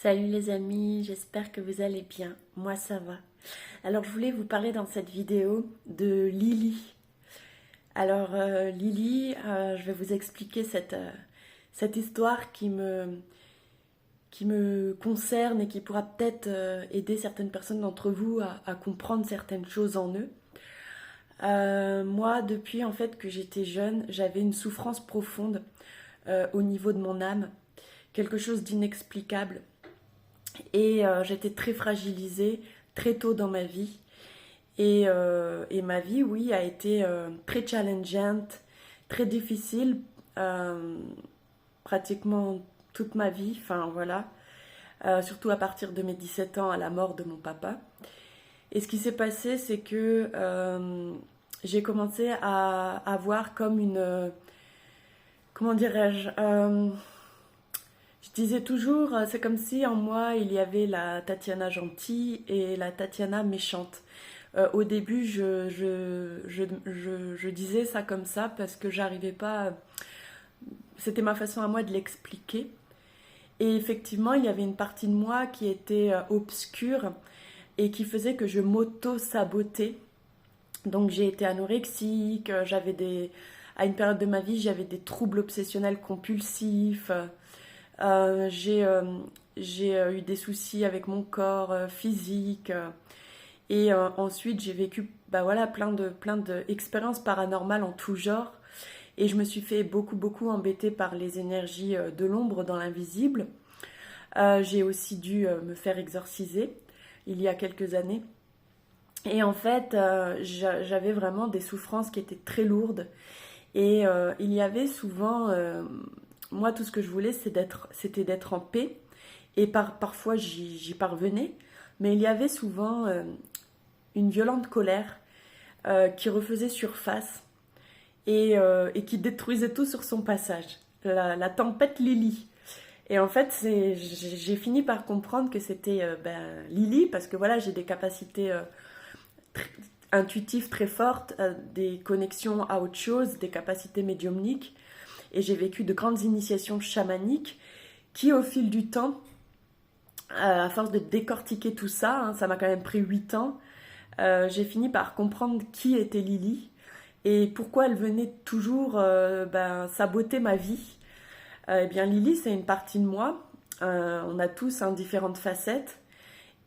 Salut les amis, j'espère que vous allez bien. Moi ça va. Alors je voulais vous parler dans cette vidéo de Lily. Alors Lily, je vais vous expliquer cette histoire qui me concerne et qui pourra peut-être aider certaines personnes d'entre vous à comprendre certaines choses en eux. Moi, depuis en fait que j'étais jeune, j'avais une souffrance profonde au niveau de mon âme, quelque chose d'inexplicable. Et j'étais très fragilisée très tôt dans ma vie. Et ma vie, oui, a été très challengeante, très difficile, euh, pratiquement toute ma vie. Enfin, voilà. Surtout à partir de mes 17 ans à la mort de mon papa. Et ce qui s'est passé, c'est que j'ai commencé à avoir comme une... comment dirais-je Je disais toujours, c'est comme si en moi il y avait la Tatiana gentille et la Tatiana méchante. Au début, je disais ça comme ça parce que j'arrivais pas. C'était ma façon à moi de l'expliquer. Et effectivement, il y avait une partie de moi qui était obscure et qui faisait que je m'auto-sabotais. Donc j'ai été anorexique, à une période de ma vie, j'avais des troubles obsessionnels compulsifs. Euh, j'ai euh, j'ai eu des soucis avec mon corps physique. Et ensuite, j'ai vécu bah voilà, plein d'expériences paranormales en tout genre. Et je me suis fait beaucoup embêter par les énergies de l'ombre dans l'invisible. J'ai aussi dû me faire exorciser il y a quelques années. Et en fait, j'avais vraiment des souffrances qui étaient très lourdes. Et il y avait souvent, moi tout ce que je voulais c'était d'être en paix. Et parfois j'y parvenais. Mais il y avait souvent une violente colère qui refaisait surface et qui détruisait tout sur son passage. La tempête Lily. Et en fait, j'ai fini par comprendre que c'était Lily, parce que voilà, j'ai des capacités tr- intuitives très fortes, des connexions à autre chose, des capacités médiumniques. Et j'ai vécu de grandes initiations chamaniques qui, au fil du temps, à force de décortiquer tout ça, hein, ça m'a quand même pris 8 ans, j'ai fini par comprendre qui était Lily et pourquoi elle venait toujours saboter ma vie. Eh bien, Lily, c'est une partie de moi. On a tous hein, différentes facettes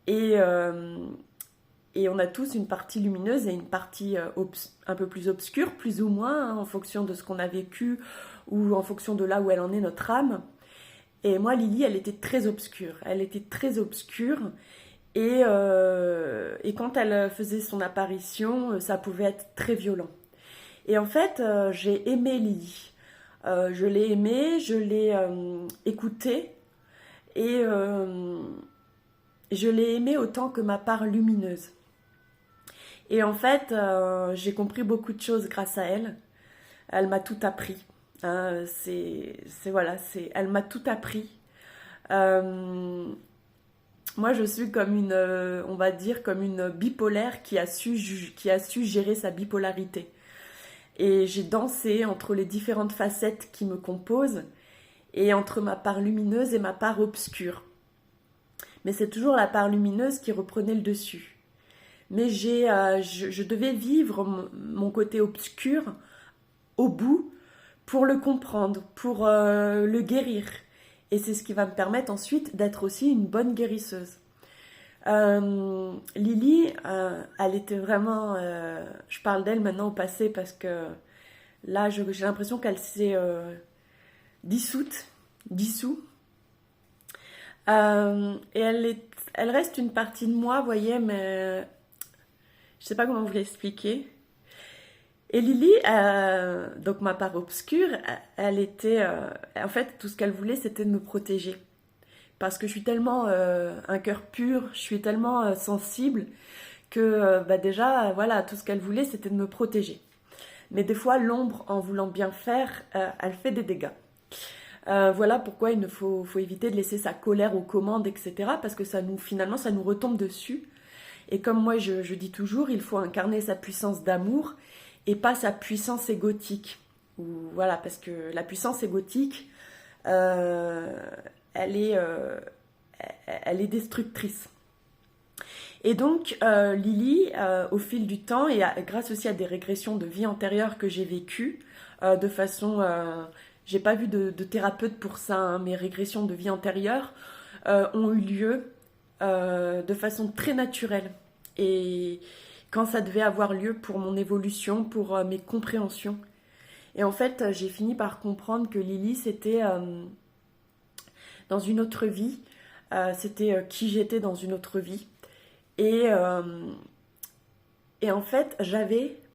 et, euh, et on a tous une partie lumineuse et une partie un peu plus obscure, plus ou moins, hein, en fonction de ce qu'on a vécu ou en fonction de là où elle en est, notre âme. Et moi, Lily, elle était très obscure. Elle était très obscure. Et quand elle faisait son apparition, ça pouvait être très violent. Et en fait, j'ai aimé Lily. Je l'ai aimée, je l'ai écoutée et je l'ai aimée autant que ma part lumineuse. Et en fait, j'ai compris beaucoup de choses grâce à elle. Elle m'a tout appris. Hein, voilà, elle m'a tout appris. Euh, Moi, je suis comme une, on va dire, comme une bipolaire qui a su gérer sa bipolarité. Et j'ai dansé entre les différentes facettes qui me composent et entre ma part lumineuse et ma part obscure. Mais c'est toujours la part lumineuse qui reprenait le dessus. Mais je devais vivre mon côté obscur au bout pour le comprendre, pour le guérir. Et c'est ce qui va me permettre ensuite d'être aussi une bonne guérisseuse. Lily, elle était vraiment... je parle d'elle maintenant au passé parce que là, j'ai l'impression qu'elle s'est dissoute, dissous. Et elle reste une partie de moi, vous voyez, mais je sais pas comment vous l'expliquer. Et Lily, donc ma part obscure, elle était... en fait, tout ce qu'elle voulait, c'était de me protéger. Parce que je suis tellement un cœur pur, je suis tellement sensible que déjà, voilà, tout ce qu'elle voulait, c'était de me protéger. Mais des fois, l'ombre, en voulant bien faire, elle fait des dégâts. Voilà pourquoi il ne faut éviter de laisser sa colère aux commandes, etc. Parce que finalement, ça nous retombe dessus. Et comme moi, je dis toujours, il faut incarner sa puissance d'amour et pas sa puissance égotique. Voilà, parce que la puissance égotique, euh, elle est, elle est destructrice. Et donc, Lily, au fil du temps, et grâce aussi à des régressions de vie antérieure que j'ai vécues, de façon... j'ai pas vu de thérapeute pour ça, hein, mes régressions de vie antérieure ont eu lieu de façon très naturelle. Et quand ça devait avoir lieu pour mon évolution, pour mes compréhensions. Et en fait, j'ai fini par comprendre que Lily, c'était dans une autre vie, c'était qui j'étais dans une autre vie. Et, euh, et en fait, j'avais